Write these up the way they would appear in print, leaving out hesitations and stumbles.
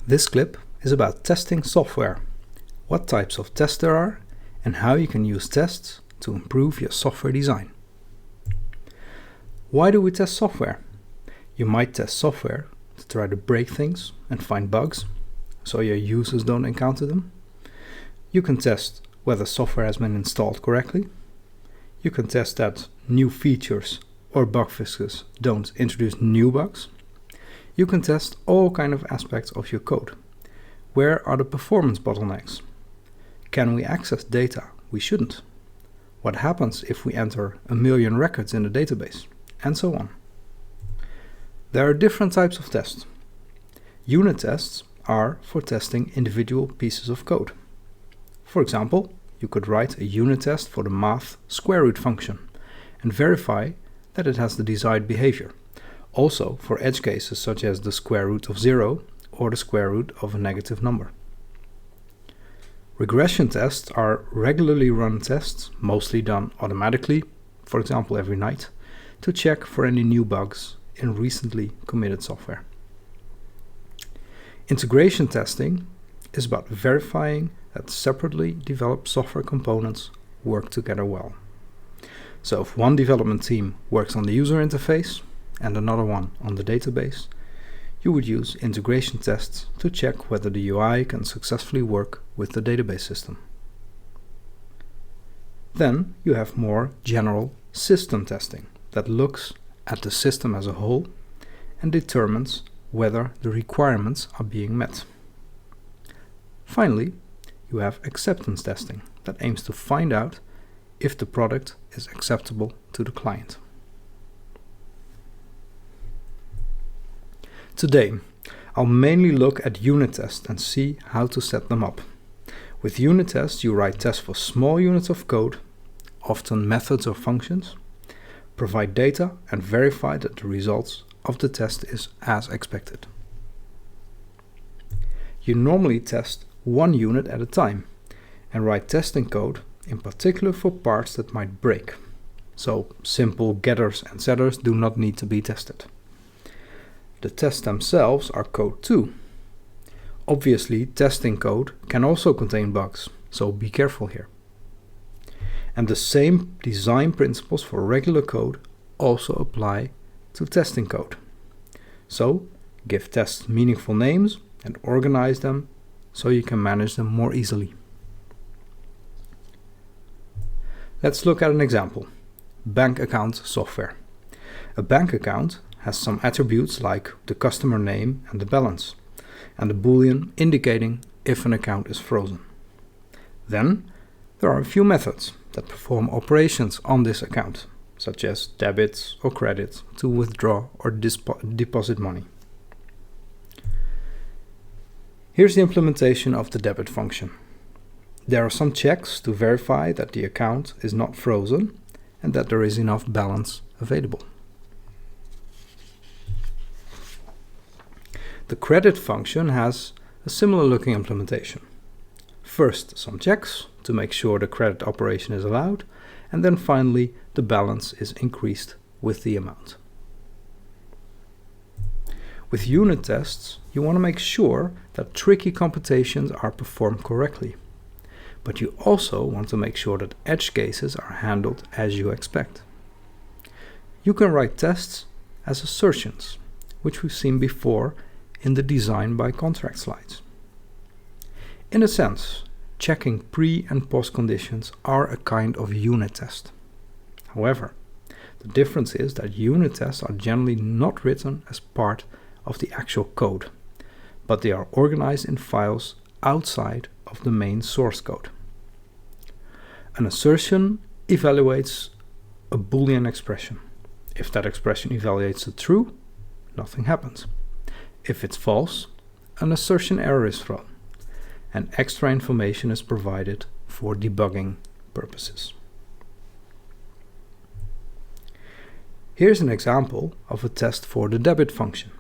This clip is about testing software, what types of tests there are, and how you can use tests to improve your software design. Why do we test software? You might test software to try to break things and find bugs, so your users don't encounter them. You can test whether software has been installed correctly. You can test that new features or bug fixes don't introduce new bugs. You can test all kinds of aspects of your code. Where are the performance bottlenecks? Can we access data we shouldn't? What happens if we enter 1 million records in the database? And so on. There are different types of tests. Unit tests are for testing individual pieces of code. For example, you could write a unit test for the math square root function and verify that it has the desired behavior. Also for edge cases such as the square root of 0 or the square root of a negative number. Regression tests are regularly run tests, mostly done automatically, for example every night, to check for any new bugs in recently committed software. Integration testing is about verifying that separately developed software components work together well. So if one development team works on the user interface and another one on the database, you would use integration tests to check whether the UI can successfully work with the database system. Then you have more general system testing that looks at the system as a whole and determines whether the requirements are being met. Finally, you have acceptance testing that aims to find out if the product is acceptable to the client. Today, I'll mainly look at unit tests and see how to set them up. With unit tests, you write tests for small units of code, often methods or functions, provide data and verify that the results of the test is as expected. You normally test one unit at a time and write testing code in particular for parts that might break. So simple getters and setters do not need to be tested. The tests themselves are code too. Obviously, testing code can also contain bugs, so be careful here. And the same design principles for regular code also apply to testing code. So give tests meaningful names and organize them so you can manage them more easily. Let's look at an example. Bank account software. A bank account has some attributes like the customer name and the balance, and a boolean indicating if an account is frozen. Then there are a few methods that perform operations on this account, such as debits or credits to withdraw or deposit money. Here's the implementation of the debit function. There are some checks to verify that the account is not frozen and that there is enough balance available. The credit function has a similar looking implementation. First, some checks to make sure the credit operation is allowed, and then finally the balance is increased with the amount. With unit tests, you want to make sure that tricky computations are performed correctly. But you also want to make sure that edge cases are handled as you expect. You can write tests as assertions, which we've seen before in the design by contract slides. In a sense, checking pre- and post conditions are a kind of unit test. However, the difference is that unit tests are generally not written as part of the actual code, but they are organized in files outside of the main source code. An assertion evaluates a Boolean expression. If that expression evaluates to true, nothing happens. If it's false, an assertion error is thrown, and extra information is provided for debugging purposes. Here's an example of a test for the debit function.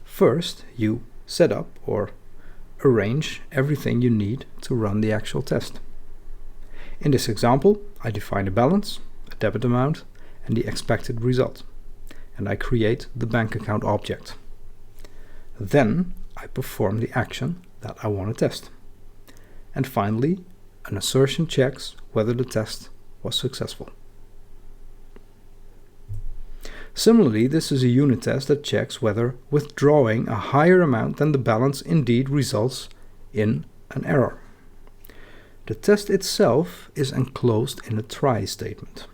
First, you set up or arrange everything you need to run the actual test. In this example, I define a balance, a debit amount, and the expected result, and I create the bank account object. Then I perform the action that I want to test. And finally, an assertion checks whether the test was successful. Similarly, this is a unit test that checks whether withdrawing a higher amount than the balance indeed results in an error. The test itself is enclosed in a try statement.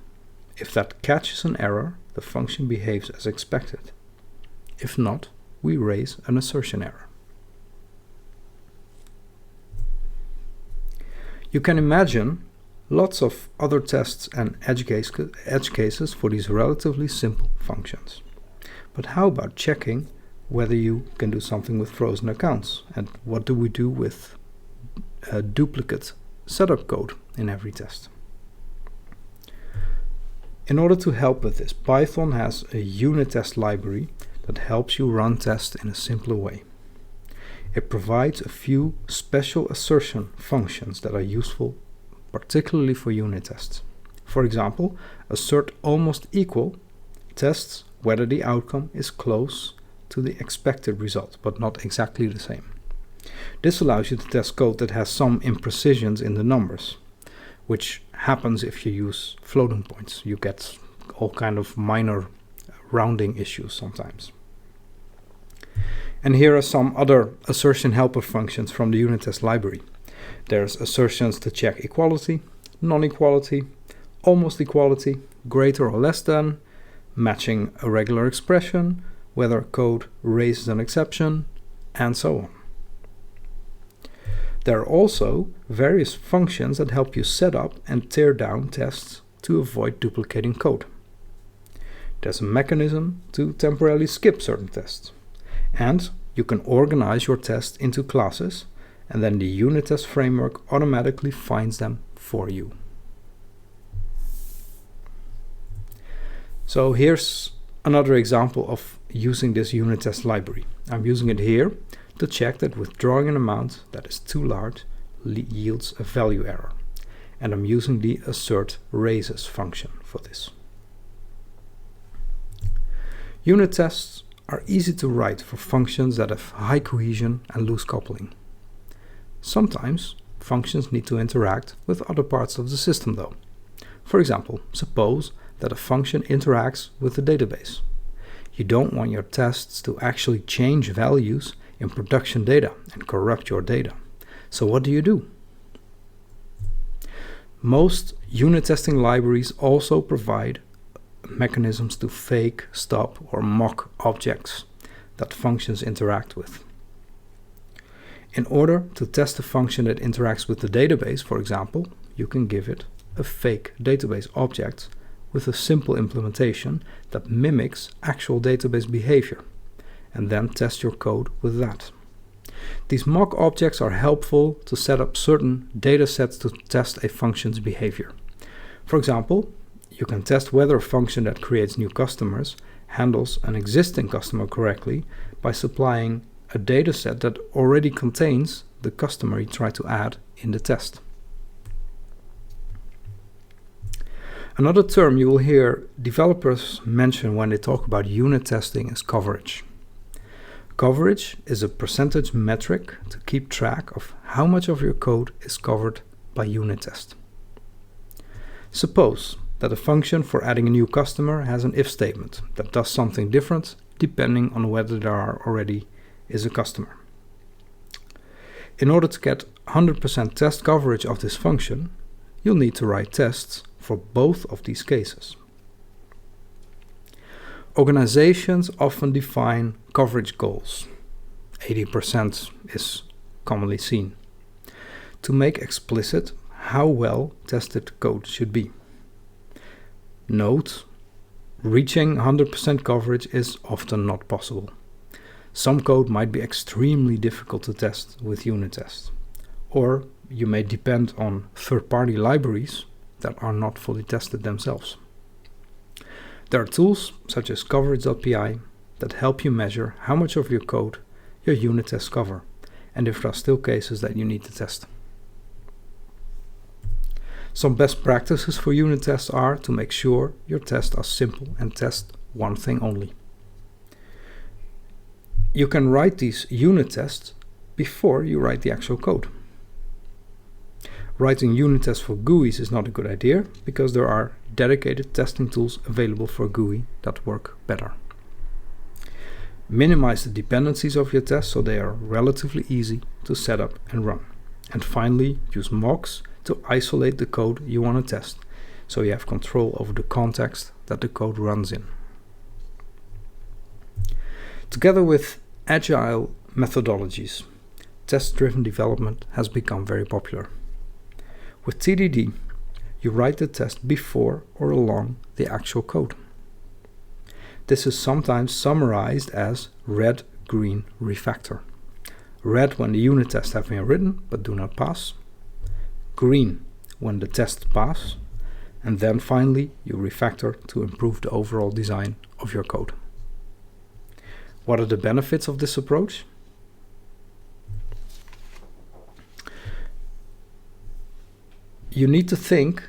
If that catches an error, the function behaves as expected. If not, we raise an assertion error. You can imagine lots of other tests and edge cases for these relatively simple functions. But how about checking whether you can do something with frozen accounts? And what do we do with duplicate setup code in every test? In order to help with this, Python has a UNITTEST library that helps you run tests in a simpler way. It provides a few special assertion functions that are useful particularly for unit tests. For example, assert almost equal tests whether the outcome is close to the expected result, but not exactly the same. This allows you to test code that has some imprecisions in the numbers, which happens if you use floating points. You get all kind of minor rounding issues sometimes. And here are some other assertion helper functions from the UNITTEST library. There's assertions to check equality, non-equality, almost equality, greater or less than, matching a regular expression, whether code raises an exception, and so on. There are also various functions that help you set up and tear down tests to avoid duplicating code. There's a mechanism to temporarily skip certain tests. And you can organize your tests into classes, and then the UNITTEST framework automatically finds them for you. So here's another example of using this UNITTEST library. I'm using it here to check that withdrawing an amount that is too large yields a value error. And I'm using the assert raises function for this. Unit tests are easy to write for functions that have high cohesion and loose coupling. Sometimes functions need to interact with other parts of the system though. For example, suppose that a function interacts with the database. You don't want your tests to actually change values in production data and corrupt your data. So what do? Most unit testing libraries also provide mechanisms to fake, stop, or mock objects that functions interact with. In order to test a function that interacts with the database, for example, you can give it a fake database object with a simple implementation that mimics actual database behavior, and then test your code with that. These mock objects are helpful to set up certain datasets to test a function's behavior. For example, you can test whether a function that creates new customers handles an existing customer correctly by supplying a dataset that already contains the customer you try to add in the test. Another term you will hear developers mention when they talk about unit testing is coverage. Coverage is a percentage metric to keep track of how much of your code is covered by unit test. Suppose that a function for adding a new customer has an if statement that does something different depending on whether there already is a customer. In order to get 100% test coverage of this function, you'll need to write tests for both of these cases. Organizations often define coverage goals. 80% is commonly seen, to make explicit how well tested code should be. Note, reaching 100% coverage is often not possible. Some code might be extremely difficult to test with unit tests, or you may depend on third-party libraries that are not fully tested themselves. There are tools such as coverage.pi that help you measure how much of your code your unit tests cover, and if there are still cases that you need to test. Some best practices for unit tests are to make sure your tests are simple and test one thing only. You can write these unit tests before you write the actual code. Writing unit tests for GUIs is not a good idea because there are dedicated testing tools available for GUI that work better. Minimize the dependencies of your tests so they are relatively easy to set up and run. And finally, use mocks to isolate the code you want to test, so you have control over the context that the code runs in. Together with agile methodologies, test-driven development has become very popular. With TDD, you write the test before or along the actual code. This is sometimes summarized as red-green refactor. Red when the unit tests have been written but do not pass. Green when the tests pass. And then finally you refactor to improve the overall design of your code. What are the benefits of this approach? You need to think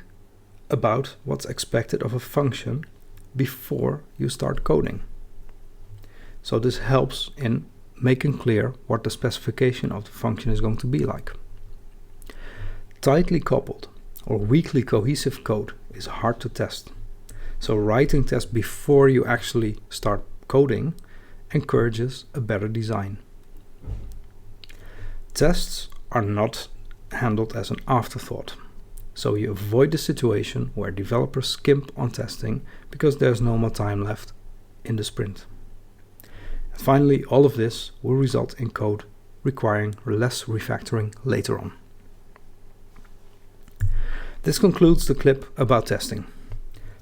about what's expected of a function before you start coding. So this helps in making clear what the specification of the function is going to be like. Tightly coupled or weakly cohesive code is hard to test. So writing tests before you actually start coding encourages a better design. Tests are not handled as an afterthought. So you avoid the situation where developers skimp on testing because there's no more time left in the sprint. And finally, all of this will result in code requiring less refactoring later on. This concludes the clip about testing.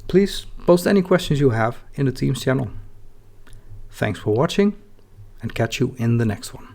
Please post any questions you have in the Teams channel. Thanks for watching and catch you in the next one.